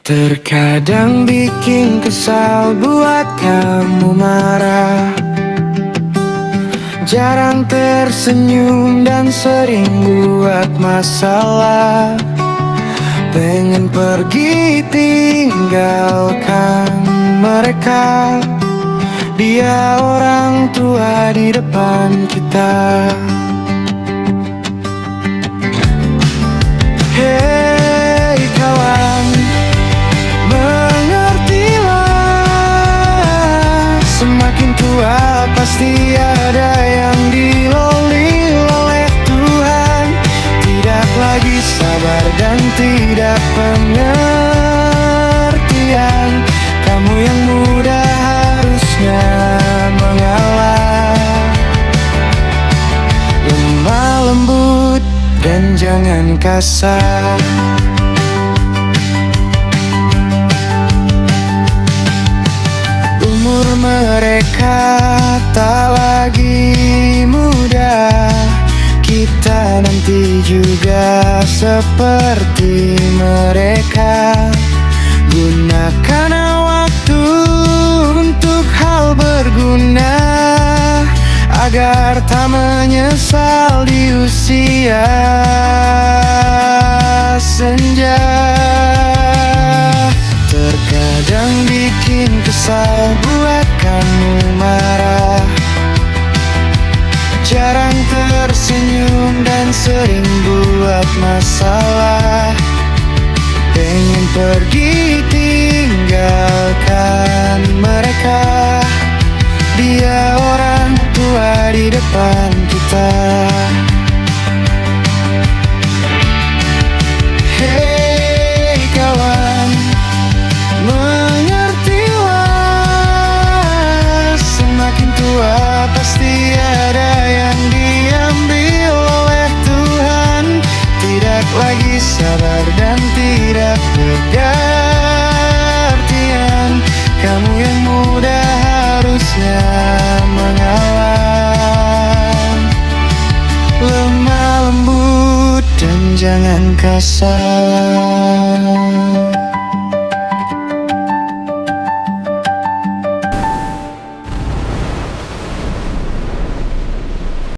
Terkadang bikin kesal, buat kamu marah. Jarang tersenyum dan sering buat masalah. Pengen pergi tinggalkan mereka. Dia orang tua di depan kita. Hei kawan, mengertilah. Semakin tua pasti ada yang diloli oleh Tuhan. Tidak lagi sabar dan tidak pengertian. Kamu yang muda harusnya mengalah. Lemah lembut dan jangan kasar. Umur mereka tak lagi muda. Kita nanti juga seperti mereka. Gunakan waktu untuk hal berguna, agar tak menyesal di usia senja. Terkadang bikin kesal, buat kamu marah. Jarang tersenyum dan sering buat masalah. Pengen pergi tinggalkan mereka. Dia orang tua di depan kita. Hei kawan, mengertilah. Semakin tua pasti ada yang diambil oleh Tuhan. Tidak lagi sabar dan tidak pengertian. Kamu yang muda harusnya mengalah. Lemah lembut dan jangan kasar.